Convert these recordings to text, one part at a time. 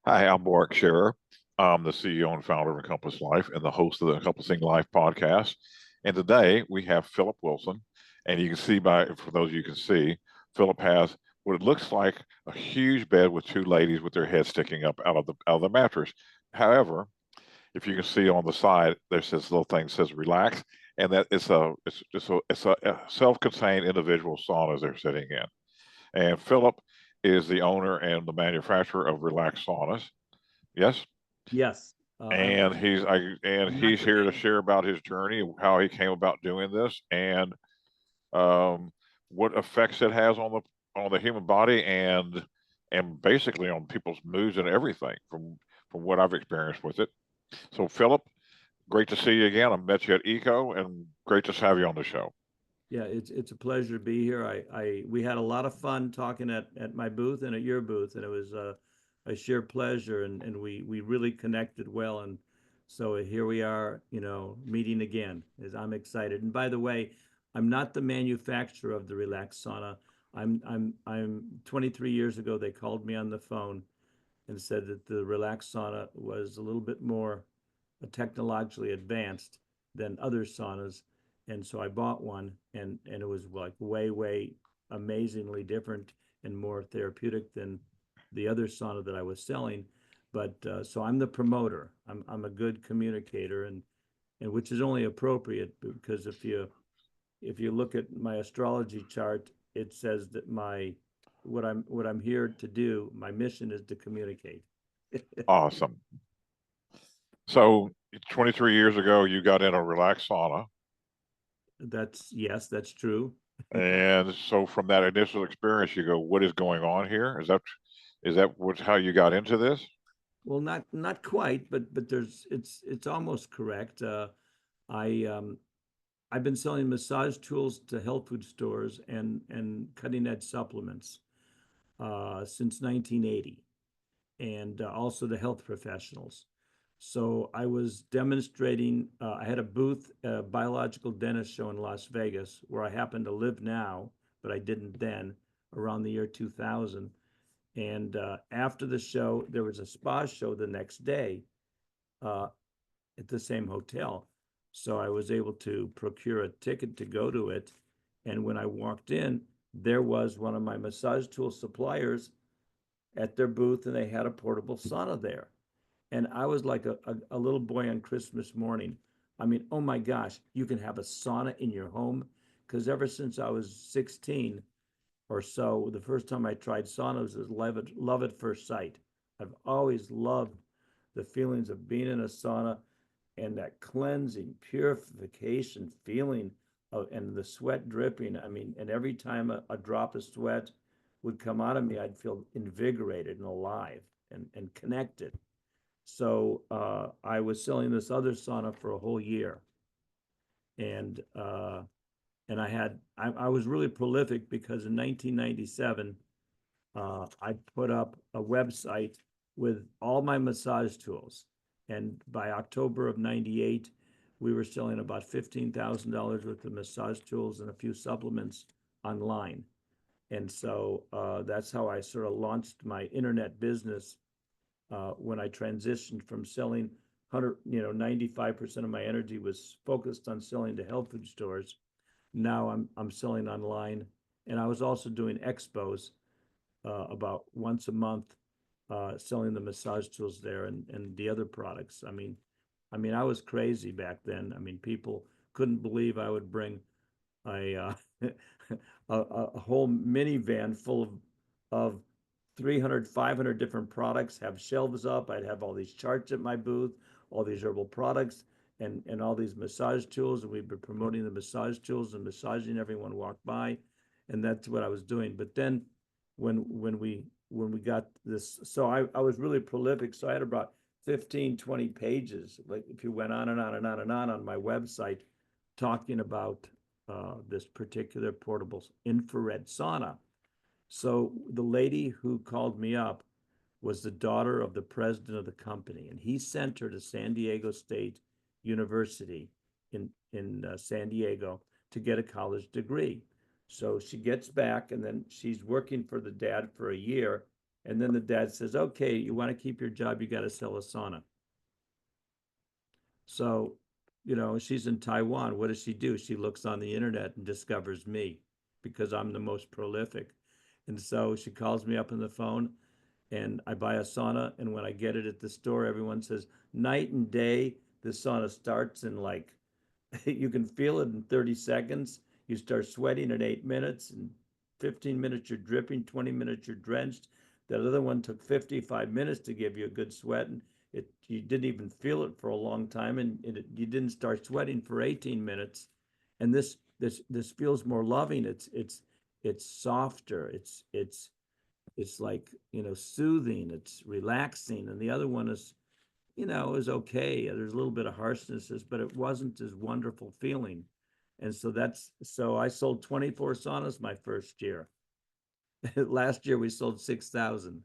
Hi, I'm Mark Shearer. I'm the CEO and founder of Encompass Life and the host of the Encompassing Life Podcast. And today we have Philip Wilson. And you can see for those you can see, Philip has what it looks like a huge bed with two ladies with their heads sticking up out of the mattress. However, if you can see on the side, there's this little thing that says relax, and that it's a self-contained individual sauna they're sitting in. And Philip is the owner and the manufacturer of Relax Saunas. Yes, Yes, and I'm not he's the here to man. share about his journey, how he came about doing this, and um, what effects it has on the human body and basically on people's moods and everything from what I've experienced with it. So, Philip, great to see you again. I met you at Eco, and great to have you on the show. Yeah, it's a pleasure to be here. I we had a lot of fun talking at my booth and at your booth, and it was a sheer pleasure, and we really connected well, and so here we are, meeting again. As I'm excited. And by the way, I'm not the manufacturer of the Relax Sauna. I'm 23 years ago. They called me on the phone and said that the Relax Sauna was a little bit more technologically advanced than other saunas, and so I bought one, and it was like way amazingly different and more therapeutic than the other sauna that I was selling. But so I'm the promoter. I'm a good communicator, and which is only appropriate because if you look at my astrology chart, it says that my what I'm here to do, my mission is to communicate. Awesome. So, 23 years ago, you got in a relaxed sauna, That's yes, that's true. and so from that initial experience, you go, "What is going on here?" Is that what's how you got into this? Well, not quite, but there's it's almost correct. I I've been selling massage tools to health food stores and cutting edge supplements since 1980, and also to health professionals. So I was demonstrating. I had a booth, a biological dentist show in Las Vegas, where I happen to live now, but I didn't then. Around the year 2000, and after the show, there was a spa show the next day uh, at the same hotel. So I was able to procure a ticket to go to it. And when I walked in, there was one of my massage tool suppliers at their booth, and they had a portable sauna there. And I was like a little boy on Christmas morning. I mean, oh my gosh, you can have a sauna in your home. Because ever since I was 16, or so, the first time I tried saunas was love at first sight. I've always loved the feelings of being in a sauna and that cleansing, purification feeling and the sweat dripping. I mean, and every time a drop of sweat would come out of me, I'd feel invigorated and alive and connected. So I was selling this other sauna for a whole year, and I was really prolific because in 1997 I put up a website with all my massage tools, and by October of '98, we were selling about $15,000 worth of massage tools and a few supplements online. And so that's how I sort of launched my internet business when I transitioned from selling 95% of my energy was focused on selling to health food stores. Now I'm selling online, and I was also doing expos about once a month, selling the massage tools there and the other products. I mean, I was crazy back then. I mean, people couldn't believe I would bring a a whole minivan full of 300, 500 different products, have shelves up. I'd have all these charts at my booth, all these herbal products, and all these massage tools. And we've been promoting the massage tools and massaging everyone walked by. And that's what I was doing. But then when we got this, so I was really prolific. So I had about 15, 20 pages, like if you went on and on and on and on my website, talking about this particular portable infrared sauna. So the lady who called me up was the daughter of the president of the company, and he sent her to San Diego State University in San Diego to get a college degree. So she gets back, and then she's working for the dad for a year, And then the dad says, okay, you want to keep your job, you got to sell a sauna. So, she's in Taiwan. What does she do? She looks on the internet and discovers me because I'm the most prolific. And so she calls me up on the phone and I buy a sauna. And when I get it at the store, everyone says, night and day, the sauna starts in like, you can feel it in 30 seconds. You start sweating in 8 minutes. And 15 minutes, you're dripping. 20 minutes, you're drenched. That other one took 55 minutes to give you a good sweat. And you didn't even feel it for a long time. And you didn't start sweating for 18 minutes. And this feels more loving. It's softer. It's like, soothing. It's relaxing. And the other one is, is okay. There's a little bit of harshness, but it wasn't as wonderful feeling. And so I sold 24 saunas my first year. Last year we sold 6,000.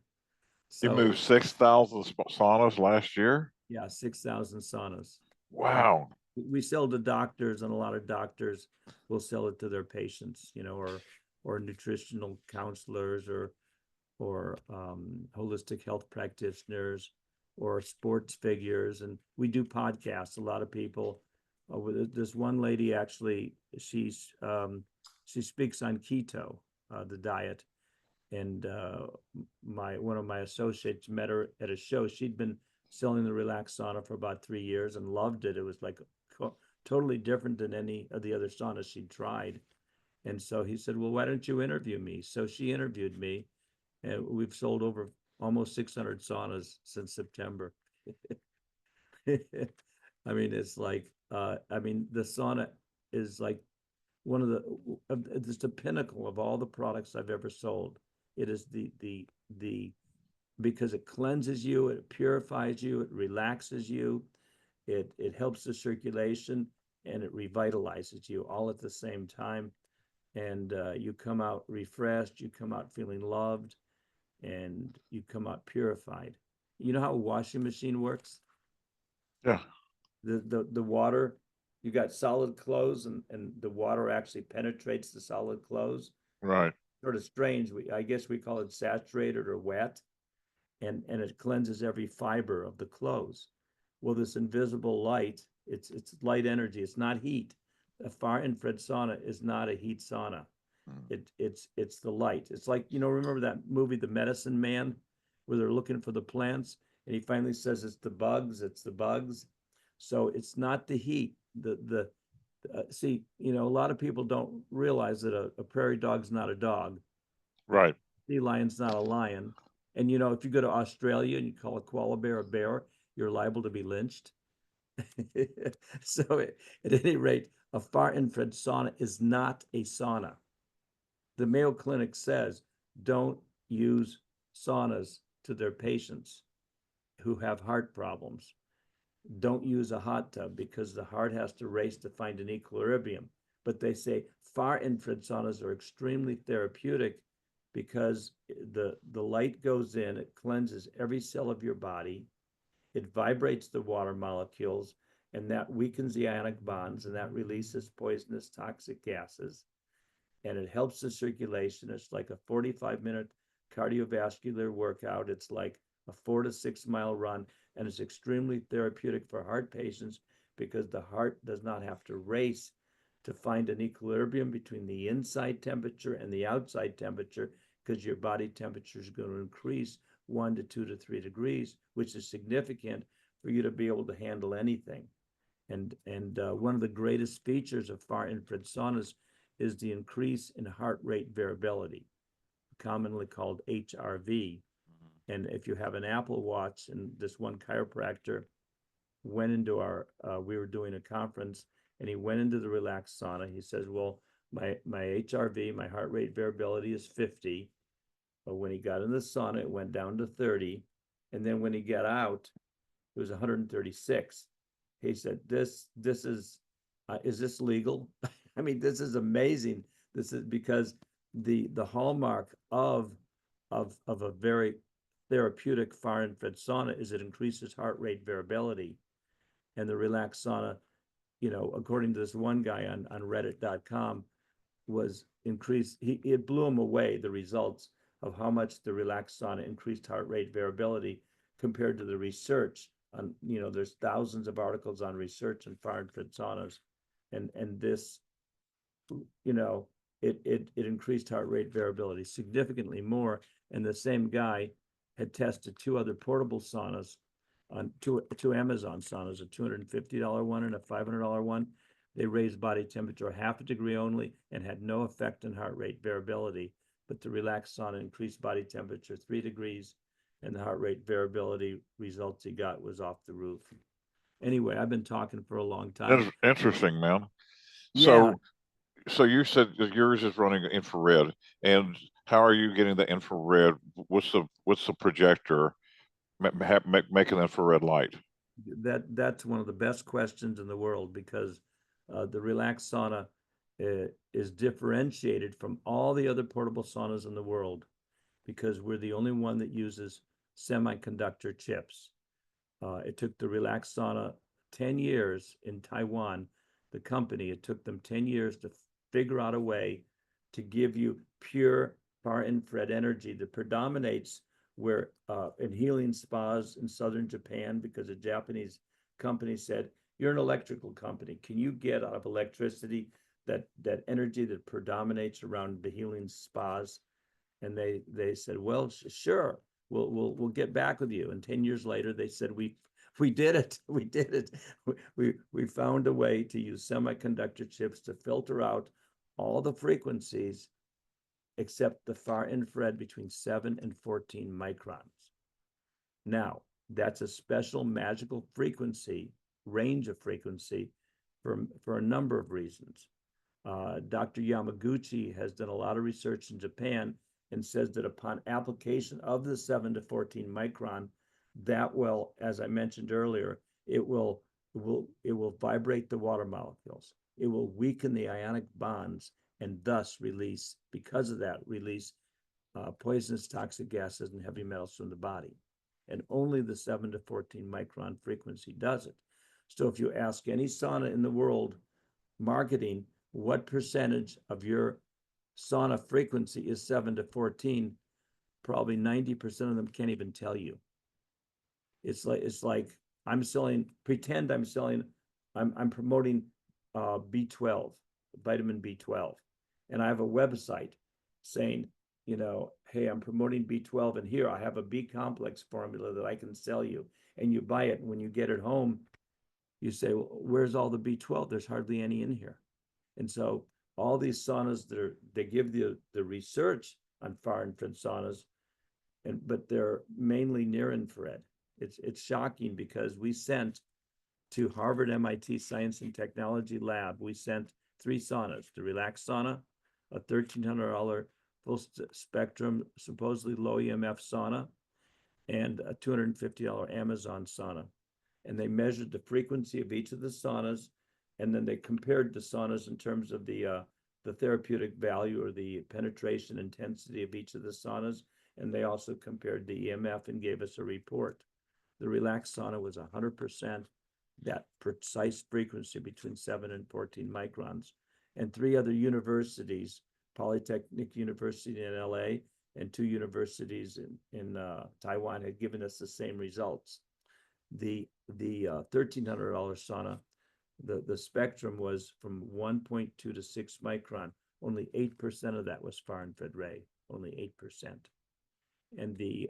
You So moved 6,000 saunas last year? yeah, 6,000 saunas. Wow. We sell to doctors, and a lot of doctors will sell it to their patients, or nutritional counselors, or holistic health practitioners, or sports figures. And we do podcasts. A lot of people. This one lady actually, she speaks on keto, the diet, and one of my associates met her at a show. She'd been selling the Relax Sauna for about 3 years and loved it. It was like totally different than any of the other saunas she'd tried. And so he said, well, why don't you interview me? So she interviewed me, and we've sold over almost 600 saunas since September. I mean, it's like, the sauna is like one of it's the pinnacle of all the products I've ever sold. It is because it cleanses you, it purifies you, it relaxes you, it helps the circulation, and it revitalizes you all at the same time. And you come out refreshed, you come out feeling loved, and you come out purified. You know how a washing machine works? Yeah. The water, you got solid clothes, and the water actually penetrates the solid clothes. Right. Sort of strange. I guess we call it saturated or wet, and it cleanses every fiber of the clothes. Well, this invisible light, it's light energy. It's not heat. A far infrared sauna is not a heat sauna. It's the light. It's like, remember that movie, The Medicine Man, where they're looking for the plants, and he finally says it's the bugs. It's the bugs. So it's not the heat. See, a lot of people don't realize that a prairie dog's not a dog. Right. Sea lion's not a lion. And if you go to Australia and you call a koala bear a bear, you're liable to be lynched. So at any rate, a far infrared sauna is not a sauna. The Mayo Clinic says don't use saunas to their patients who have heart problems. Don't use a hot tub because the heart has to race to find an equilibrium. But they say far infrared saunas are extremely therapeutic because the light goes in, it cleanses every cell of your body, it vibrates the water molecules, and that weakens the ionic bonds, and that releases poisonous toxic gases, and it helps the circulation. It's like a 45-minute cardiovascular workout. It's like a 4 to 6 mile run, and it's extremely therapeutic for heart patients because the heart does not have to race to find an equilibrium between the inside temperature and the outside temperature, because your body temperature is going to increase 1 to 2 to 3 degrees, which is significant for you to be able to handle anything. And one of the greatest features of far infrared saunas is the increase in heart rate variability, commonly called HRV. And if you have an Apple Watch, and this one chiropractor went into we were doing a conference, and he went into the Relax Sauna. He says, well, my HRV, my heart rate variability is 50. But when he got in the sauna, it went down to 30. And then when he got out, it was 136. He said, this is this legal? I mean, this is amazing. This is because the hallmark of a very therapeutic far infrared sauna is it increases heart rate variability. And the Relax Sauna, according to this one guy on reddit.com, was increased. It blew him away, the results of how much the Relax Sauna increased heart rate variability compared to the research on, there's thousands of articles on research and far infrared saunas, and this, it increased heart rate variability significantly more. And the same guy had tested two other portable saunas on two Amazon saunas, a $250 one and a $500 one. They raised body temperature half a degree only and had no effect on heart rate variability. But the Relax Sauna increased body temperature 3 degrees, and the heart rate variability results he got was off the roof. Anyway, I've been talking for a long time. That's interesting, man. Yeah. So you said that yours is running infrared, and how are you getting the infrared? What's the projector making infrared light? That's one of the best questions in the world, because the Relax Sauna is differentiated from all the other portable saunas in the world because we're the only one that uses semiconductor chips. It took the Relax Sauna 10 years in Taiwan, the company, it took them 10 years to figure out a way to give you pure far infrared energy that predominates where in healing spas in southern Japan, because a Japanese company said, you're an electrical company. Can you get out of electricity that energy that predominates around the healing spas? And they said, well, sure, we'll get back with you. And 10 years later, they said, we did it. We did it. We found a way to use semiconductor chips to filter out all the frequencies except the far infrared between 7 and 14 microns. Now, that's a special magical frequency, range of frequency, for a number of reasons. Dr. Yamaguchi has done a lot of research in Japan and says that upon application of the 7 to 14 micron, that will, as I mentioned earlier, it will vibrate the water molecules. It will weaken the ionic bonds and thus release, because of that, poisonous toxic gases and heavy metals from the body. And only the 7 to 14 micron frequency does it. So if you ask any sauna in the world marketing, what percentage of your sauna frequency is 7 to 14, probably 90% of them can't even tell you. It's like I'm promoting B12, vitamin B12. And I have a website saying, hey, I'm promoting B12, and here I have a B complex formula that I can sell you. And you buy it, and when you get it home, you say, well, where's all the B12? There's hardly any in here. And so all these saunas, they give the research on far infrared saunas, but they're mainly near infrared. It's shocking, because we sent to Harvard MIT Science and Technology Lab, we sent 3 saunas: the Relax Sauna, a $1,300 full spectrum, supposedly low EMF sauna, and a $250 Amazon sauna. And they measured the frequency of each of the saunas, and then they compared the saunas in terms of the therapeutic value or the penetration intensity of each of the saunas. And they also compared the EMF and gave us a report. The Relax Sauna was 100% that precise frequency between 7 and 14 microns. And 3 other universities, Polytechnic University in LA and 2 universities in Taiwan, had given us the same results. The $1,300 sauna, the spectrum was from 1.2 to 6 micron. Only 8% of that was far infrared ray, only 8%. And the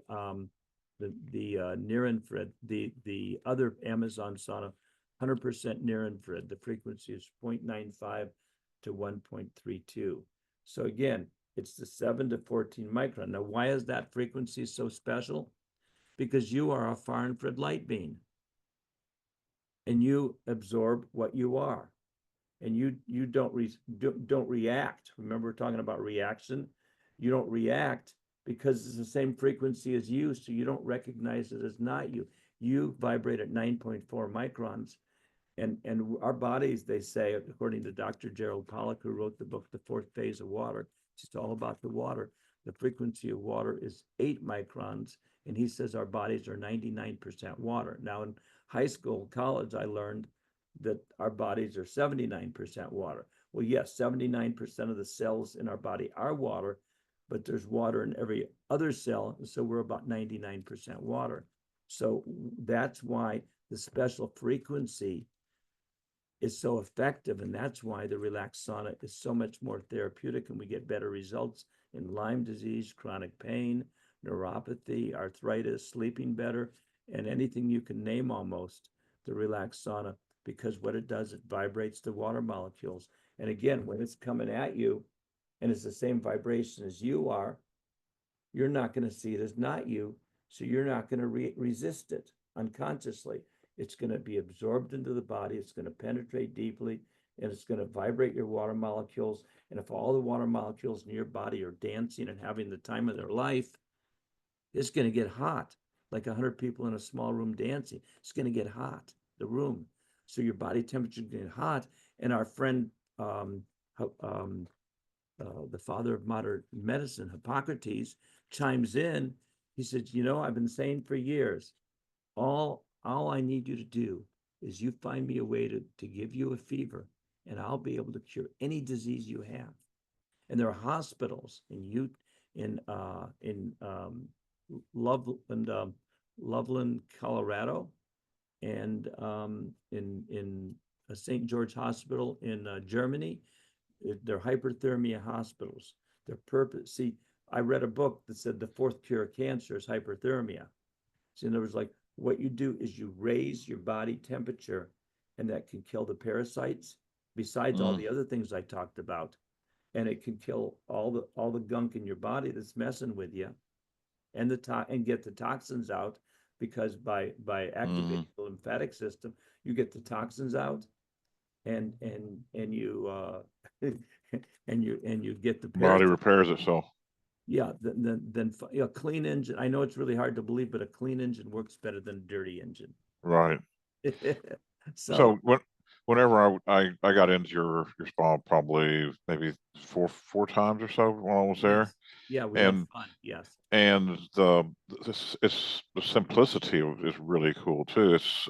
near infrared, the other Amazon sauna, 100% near infrared, the frequency is 0.95 to 1.32. So again, it's the 7 to 14 micron. Now, why is that frequency so special? Because you are a far infrared light beam, and you absorb what you are, and you don't react. Remember, we're talking about reaction. You don't react because it's the same frequency as you, so you don't recognize it as not you. You vibrate at 9.4 microns. And our bodies, they say, according to Dr. Gerald Pollack, who wrote the book, The Fourth Phase of Water, it's just all about the water. The frequency of water is 8 microns, and he says our bodies are 99% water. Now, in high school, college, I learned that our bodies are 79% water. Well, yes, 79% of the cells in our body are water, but there's water in every other cell. So we're about 99% water. So that's why the special frequency is so effective. And that's why the Relax Sauna is so much more therapeutic, and we get better results in Lyme disease, chronic pain, neuropathy, arthritis, sleeping better, and anything you can name almost, the Relax Sauna, because what it does, it vibrates the water molecules. And again, when it's coming at you and it's the same vibration as you are, you're not going to see it as not you. So you're not going to resist it unconsciously. It's going to be absorbed into the body. It's going to penetrate deeply, and it's going to vibrate your water molecules. And if all the water molecules in your body are dancing and having the time of their life, it's going to get hot, like 100 people in a small room dancing. It's going to get hot, the room. So your body temperature is getting hot. And our friend, the father of modern medicine, Hippocrates, chimes in. He said, I've been saying for years, all I need you to do is you find me a way to give you a fever, and I'll be able to cure any disease you have. And there are hospitals in Loveland, Colorado, and in St. George Hospital in Germany. They're hyperthermia hospitals. Their purpose. See, I read a book that said the fourth cure of cancer is hyperthermia. So in other words, like, what you do is you raise your body temperature, and that can kill the parasites, besides all the other things I talked about. And it can kill all the gunk in your body that's messing with you, and and get the toxins out, because by activating the lymphatic system, you get the toxins out, and you and you get the Body parasites. repairs itself. Yeah, then a clean engine. I know it's really hard to believe, but a clean engine works better than a dirty engine. Right. So So whenever I got into your spa, probably maybe four times or so when I was there, yes, yeah, we have and fun. Yes, the simplicity is really cool too. It's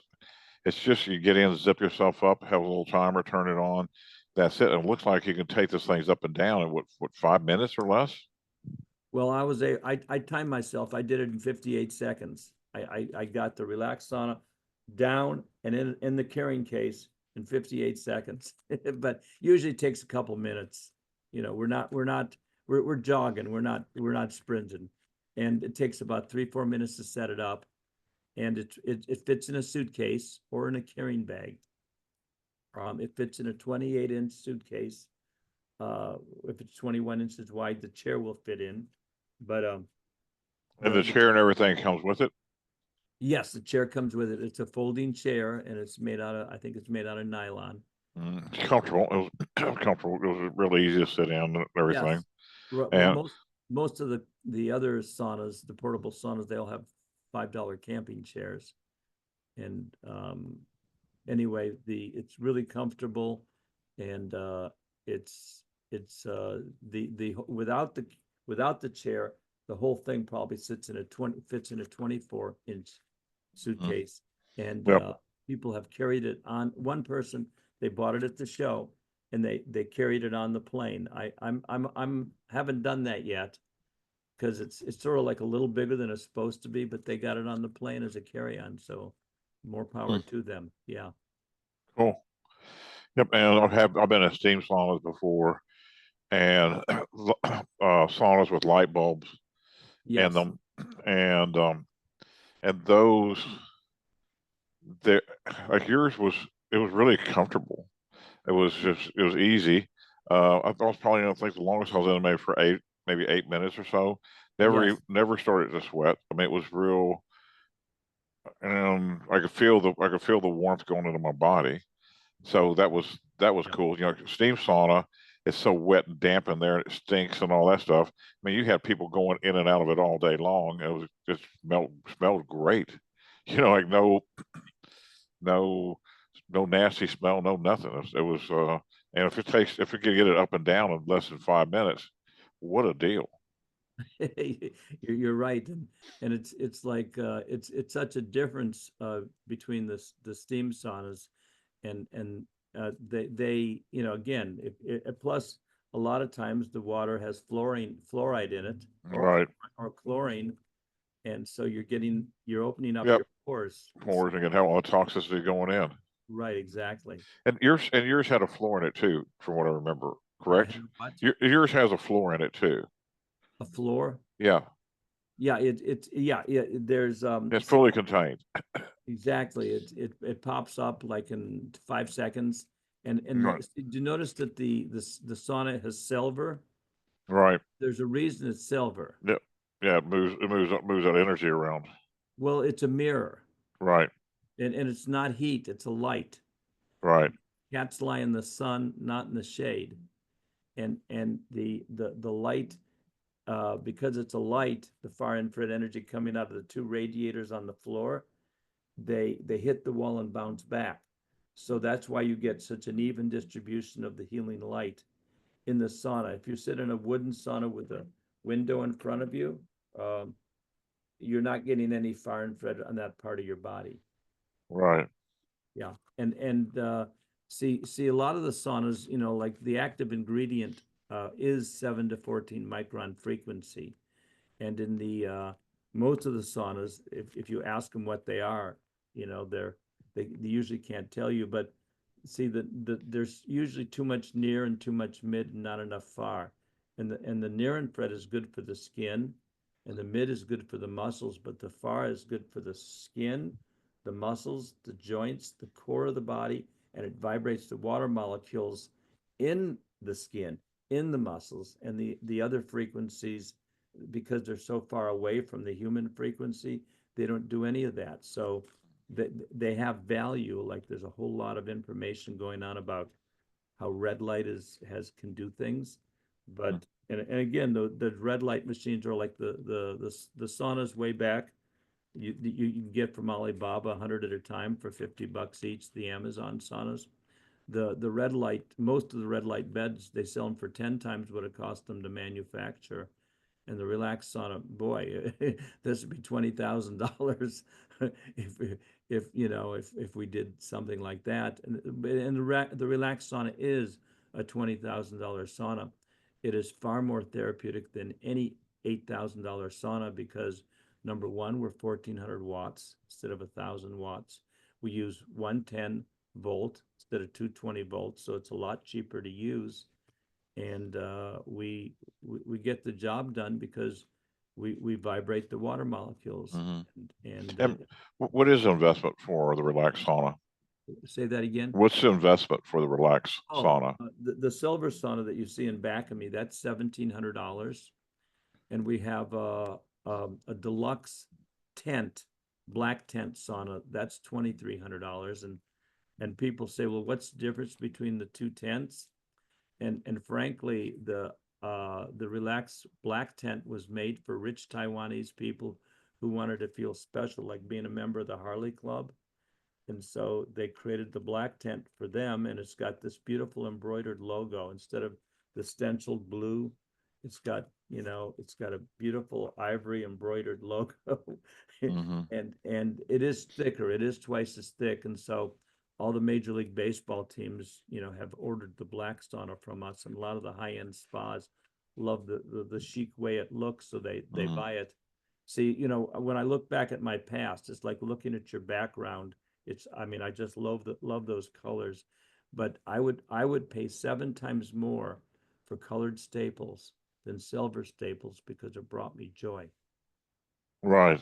just you get in, zip yourself up, have a little timer, turn it on. That's it. And it looks like you can take these things up and down in what 5 minutes or less. well, I timed myself. I did it in 58 seconds. I got the Relax Sauna down and in the carrying case in 58 seconds. But usually it takes a couple minutes. We're jogging. We're not sprinting. And it takes about 3-4 minutes to set it up. And it fits in a suitcase or in a carrying bag. It fits in a 28-inch suitcase. If it's 21 inches wide, the chair will fit in. But And the chair and everything comes with it. yes, the chair comes with it. It's a folding chair, and I think it's made out of nylon. It's comfortable. It was comfortable. It was really easy to sit in and everything. Yes. Well, And most of the other saunas, the portable saunas, they'll have $5 camping chairs. And anyway, it's really comfortable, and it's the without the chair, the whole thing probably fits in a 24-inch suitcase. And yep. people have carried it on. One person, they bought it at the show, and they carried it on the plane. I'm haven't done that yet, because it's sort of like a little bigger than it's supposed to be, but they got it on the plane as a carry-on. So more power to them. Yeah. Cool. Yep. And I've been in steam saunas before, and saunas with light bulbs in Yes. them, and those there like yours was, it was really comfortable. It was easy. I thought it was probably, I think the longest I was in maybe for maybe 8 minutes or so. Yes. Never started to sweat. I mean, it was real, and I could feel the warmth going into my body. So that was Yeah. cool. You know, steam sauna, it's so wet and damp in there, and it stinks and all that stuff. I mean, you had people going in and out of it all day long. It was just smelled great. You know, like no no nasty smell, no nothing. It was and if it could get it up and down in less than 5 minutes, what a deal. You're right, and it's like it's such a difference between the steam saunas and they again, plus a lot of times the water has fluoride in it, Right. or chlorine, and so you're opening up Yep. your pores. Pores and get how all toxicity going in. Right, exactly. And yours had a floor in it too, from what I remember. I Correct? have what? Yours has a floor in it too. A floor? Yeah. Yeah, there's It's fully contained. exactly. It pops up like in 5 seconds. And Right. do you notice that the sauna has silver? Right. There's a reason it's silver. Yeah. Yeah. It moves that energy around. Well, it's a mirror, Right. and it's not heat, it's a light. Right. Cats lie in the sun, not in the shade. And the light, because it's a light, the far infrared energy coming out of the two radiators on the floor, they hit the wall and bounce back. So that's why you get such an even distribution of the healing light in the sauna. If you sit in a wooden sauna with a window in front of you, um, you're not getting any far infrared on that part of your body. Right. Yeah, and see a lot of the saunas, like the active ingredient is 7 to 14 micron frequency, and in the most of the saunas, if you ask them what they are, they usually can't tell you. But see there's usually too much near and too much mid and not enough far, and the near infrared is good for the skin, and the mid is good for the muscles, but the far is good for the skin, the muscles, the joints, the core of the body, and it vibrates the water molecules in the skin, in the muscles, and the other frequencies, because they're so far away from the human frequency, they don't do any of that. So they have value. Like there's a whole lot of information going on about how red light can do things, Mm. but and again, the red light machines are like the saunas way back. You can get from Alibaba 100 at a time for $50 each. The Amazon saunas, the red light, most of the red light beds, they sell them for 10 times what it cost them to manufacture. And the Relax Sauna, boy, this would be $20,000 if we did something like that. And the Relax Sauna is a $20,000 sauna. It is far more therapeutic than any $8,000 sauna because number one, we're 1,400 watts instead of 1,000 watts. We use 110 volt instead of 220 volts, so it's a lot cheaper to use, and we get the job done because we vibrate the water molecules. Hmm. And And what is the investment for the Relax Sauna? say that again. What's the investment for the Relax Oh, Sauna? the silver sauna that you see in back of me, that's $1,700, and we have a deluxe tent, black tent sauna, that's $2,300. And people say, well, what's the difference between the two tents? And frankly, the Relax black tent was made for rich Taiwanese people who wanted to feel special, like being a member of the Harley Club. And so they created the black tent for them, and it's got this beautiful embroidered logo instead of the stenciled blue. It's got a beautiful ivory embroidered logo, Hmm. and it is thicker. It is twice as thick, and so all the Major League Baseball teams, have ordered the black sauna from us, and a lot of the high-end spas love the chic way it looks, so they Hmm. buy it. See, when I look back at my past, it's like looking at your background. I mean, I just love those colors, but I would pay 7 times more for colored staples than silver staples because it brought me joy. Right.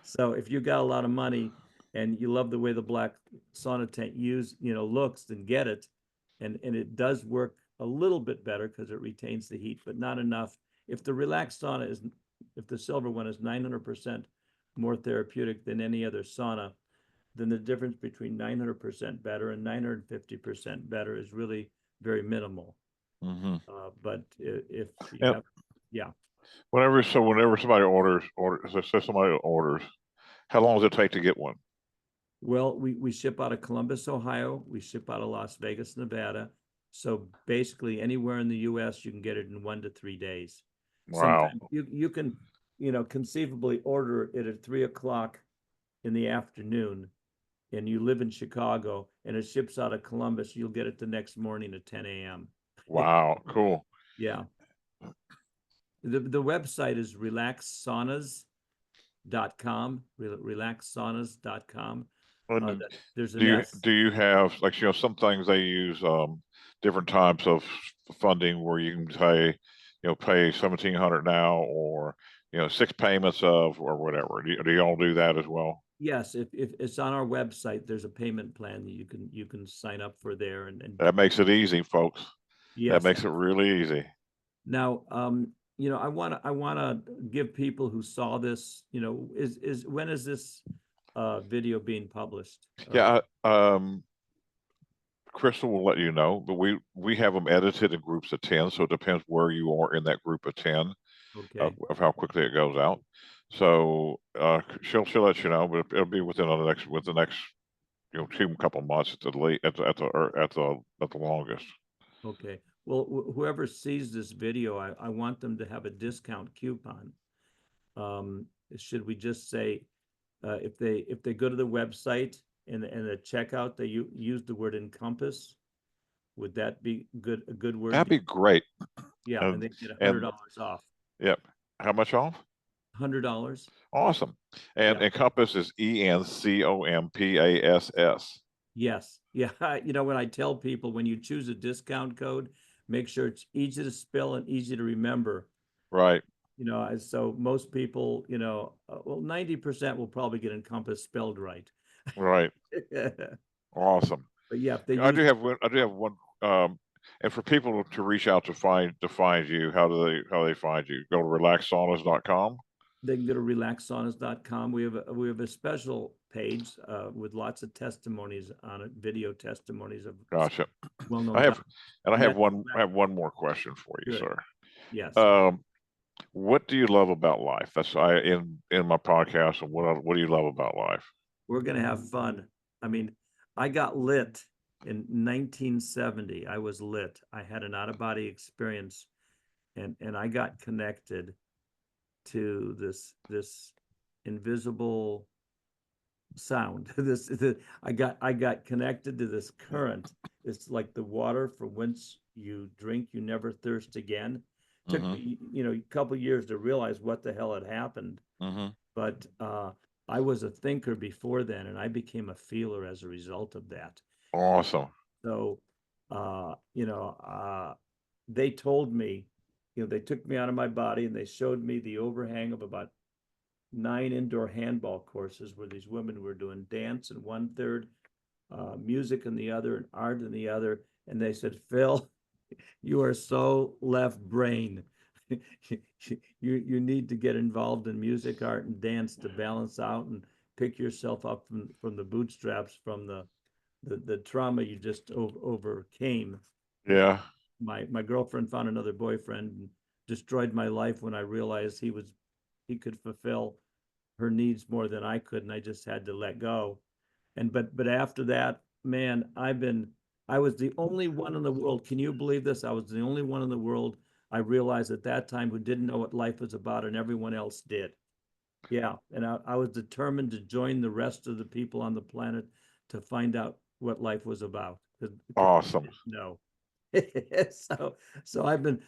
So if you got a lot of money and you love the way the black sauna tent looks, then get it. And it does work a little bit better because it retains the heat, but not enough. If the silver one is 900% more therapeutic than any other sauna, then the difference between 900% better and 950% better is really very minimal. Hmm. But if you And have, yeah. whenever somebody say somebody orders, how long does it take to get one? Well, we ship out of Columbus, Ohio. We ship out of Las Vegas, Nevada. So basically, anywhere in the U.S., you can get it in 1 to 3 days. Wow. Sometimes you can, conceivably order it at 3 o'clock in the afternoon, and you live in Chicago, and it ships out of Columbus. You'll get it the next morning at 10 a.m. Wow, cool. Yeah. The website is relaxsaunas.com, relaxsaunas.com. And There's do an you S. do you have, like, some things they use different types of funding where you can pay 1,700 now, or 6 payments of, or whatever. Do you all do that as well? Yes, if it's on our website, there's a payment plan that you can sign up for there and That makes it easy, folks. That yes. makes it really easy. Now, I wanna give people who saw this, is when is this video being published? Yeah, Crystal will let you know, but we have them edited in groups of 10, so it depends where you are in that group of 10 Okay, of how quickly it goes out. So she'll let you know, but it'll be with the next two couple months at the late at the longest. okay. Well, whoever sees this video, I want them to have a discount coupon. Should we just say, if they go to the website and the checkout, they use the word Encompass? Would that be a good word? That'd be great. Yeah, and And they get and $100 off. yep. How much off? $100. Awesome. And Yeah. Encompass is Encompass. Yes. Yeah. When I tell people, when you choose a discount code, make sure it's easy to spell and easy to remember. Right. So most people, well, 90% will probably get Encompass spelled right. Right. But Awesome. yeah, if they I use, do have one. And for people to reach out to find you, how they find you? Go to relaxsaunas.com. they can go to relaxsaunas.com. We have a special page with lots of testimonies on it, video testimonies of Gotcha. well-known I have, doctors. and I And have that's one more question for you, good. sir. Yes. Um, what do you love about life? That's I in my podcast. And what do you love about life? We're going to have fun. I mean, I got lit in 1970. I was lit. I had an out-of-body experience, and I got connected to this invisible sound. I got connected to this current. It's like the water from whence you drink, you never thirst again. Took Mm-hmm. me, a couple years to realize what the hell had happened. Mm-hmm. But I was a thinker before then, and I became a feeler as a result of that. Awesome. So, uh, you know, uh, they told me, they took me out of my body and they showed me the overhang of about 9 indoor handball courses where these women were doing dance in 1/3, music in the other, and art in the other. And they said, Phil, you are so left brain. You need to get involved in music, art, and dance to balance out and pick yourself up from the bootstraps from the trauma you just overcame. Yeah. My girlfriend found another boyfriend and destroyed my life when I realized he could fulfill her needs more than I could, and I just had to let go. But after that, man, I was the only one in the world. Can you believe this? I was the only one in the world I realized at that time who didn't know what life was about, and everyone else did. Yeah, and I was determined to join the rest of the people on the planet to find out what life was about. Awesome. No. so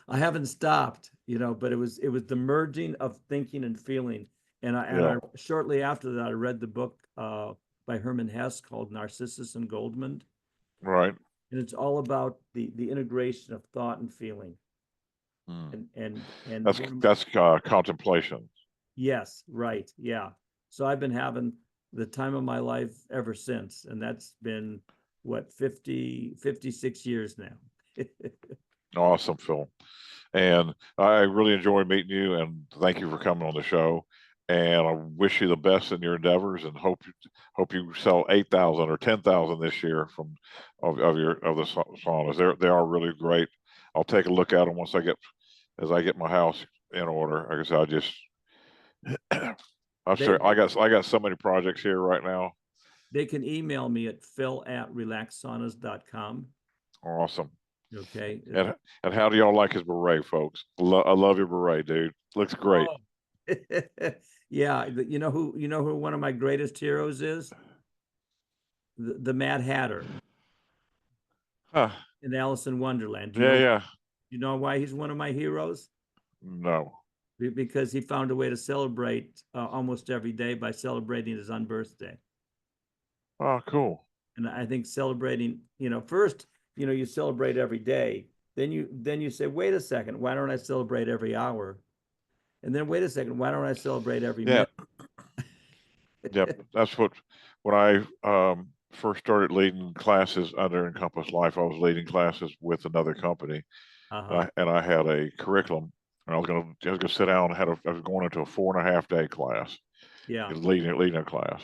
I haven't stopped, but it was the merging of thinking and feeling. And I Yeah. shortly after that I read the book by Herman Hesse called Narcissus and Goldmund. Right. And it's all about the integration of thought and feeling. Hmm. And That's contemplation. yes, right, yeah. So I've been having the time of my life ever since, and that's been what, 56 years now. Awesome, Phil. And I really enjoyed meeting you, and thank you for coming on the show. And I wish you the best in your endeavors, and hope you sell 8,000 or 10,000 this year of the saunas. They are really great. I'll take a look at them as I get my house in order. Like I said, I'm they, sorry. I got so many projects here right now. they can email me at phil@relaxsaunas.com. Awesome. Okay. And how do y'all like his beret, folks? I love your beret, dude. Looks great. Oh. Yeah, you know who one of my greatest heroes is? The Mad Hatter. Huh. in Alice in Wonderland. Do you Yeah, know? yeah. You know why he's one of my heroes? No. Because he found a way to celebrate almost every day by celebrating his unbirthday. Oh, cool. And I think celebrating, first, you celebrate every day. Then you say, wait a second, why don't I celebrate every hour? And then wait a second, why don't I celebrate every Yeah. minute? Yep. That's what when I first started leading classes under Encompass Life, I was leading classes with another company, Uh-huh. and I had a curriculum, and I was gonna sit down and I was going into a 4.5 day class, Yeah. leading a class,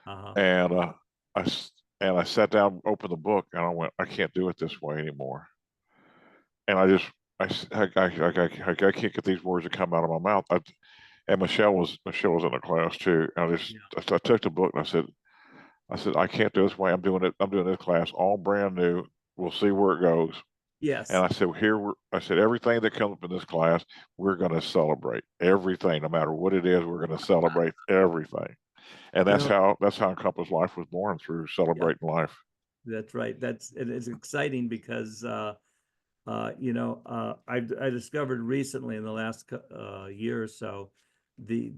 Uh-huh. and I s- and I sat down, opened the book, and I went, I can't do it this way anymore, and I just I can't get these words to come out of my mouth. And Michelle was in the class too. And Yeah. I took the book and I said I can't do it this way. I'm doing this class all brand new. We'll see where it goes. And Yes. I said I said everything that comes up in this class, we're going to celebrate everything, no matter what it is. We're going to celebrate everything. And You know, that's how Encompass Life was born, through yeah, celebrating life. that's right. It's exciting because I discovered recently in the last year or so the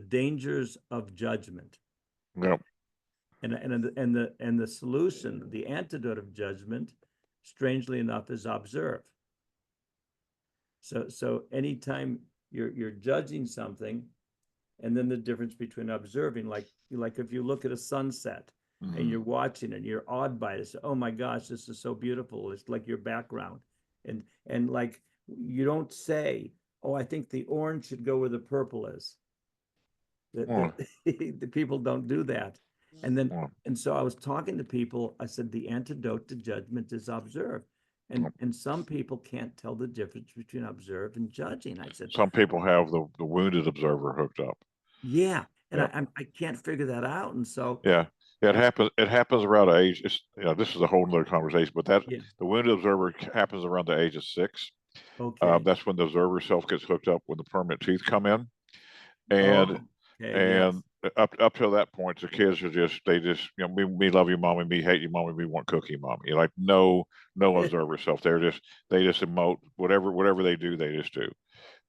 dangers of judgment, Yep. and the solution, the antidote of judgment, strangely enough, is observe. So anytime you're judging something, and then the difference between observing, like if you look at a sunset and Mm-hmm. you're watching and you're awed by it, oh my gosh, this is so beautiful. It's like your background. And like you don't say, oh, I think the orange should go where the purple is. Mm, The people don't do that. And then mm, and so I was talking to people, I said the antidote to judgment is observe. And mm. and some people can't tell the difference between observe and judging. I said, Some people have the wounded observer hooked up. yeah. And Yep. I can't figure that out. And so Yeah. Yeah, it and happens. It happens around the age. This is a whole nother conversation, but yeah, the wounded observer happens around the age of 6. okay. That's when the observer self gets hooked up when the permanent teeth come in, and Oh, okay, and yes. up till that point, the kids are just we love you, mommy. We hate you, mommy. We want cookie, mommy. Like no observer self. They just emote whatever they do. They just do.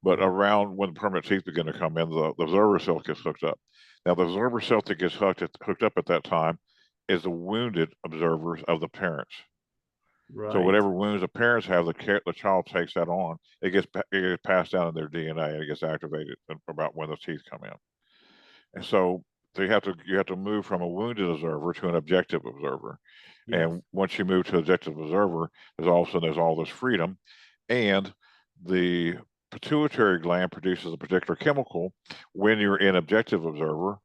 But Uh-huh. around when the permanent teeth begin to come in, the observer self gets hooked up. Now, the observer self that gets hooked up at that time is the wounded observers of the parents. So Right. whatever wounds the parents have, the child takes that on. It gets passed down in their DNA, and it gets activated about when the teeth come in. And so you have to move from a wounded observer to an objective observer. Yes. And once you move to objective observer, there's all this freedom, and the pituitary gland produces a particular chemical when you're in objective observer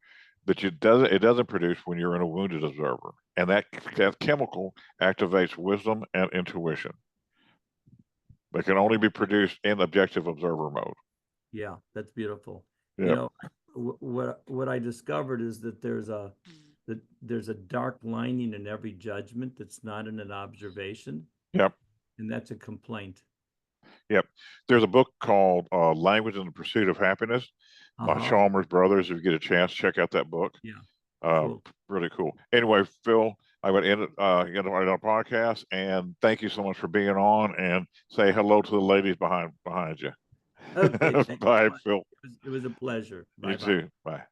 that it doesn't produce when you're in a wounded observer, and that chemical activates wisdom and intuition. They can only be produced in objective observer mode. Yeah, that's beautiful. You Yep. know, what I discovered is that there's a dark lining in every judgment that's not in an observation, Yep. and that's a complaint. Yep. There's a book called Language in the Pursuit of Happiness by Uh-huh. Chalmers Brothers. If you get a chance, check out that book. Yeah. Uh, Cool. Really cool. Anyway, Phil, I would end our podcast, and thank you so much for being on. And say hello to the ladies behind you. Okay, thank you so Bye, much. Phil. It was a pleasure. You Bye bye. too. Bye.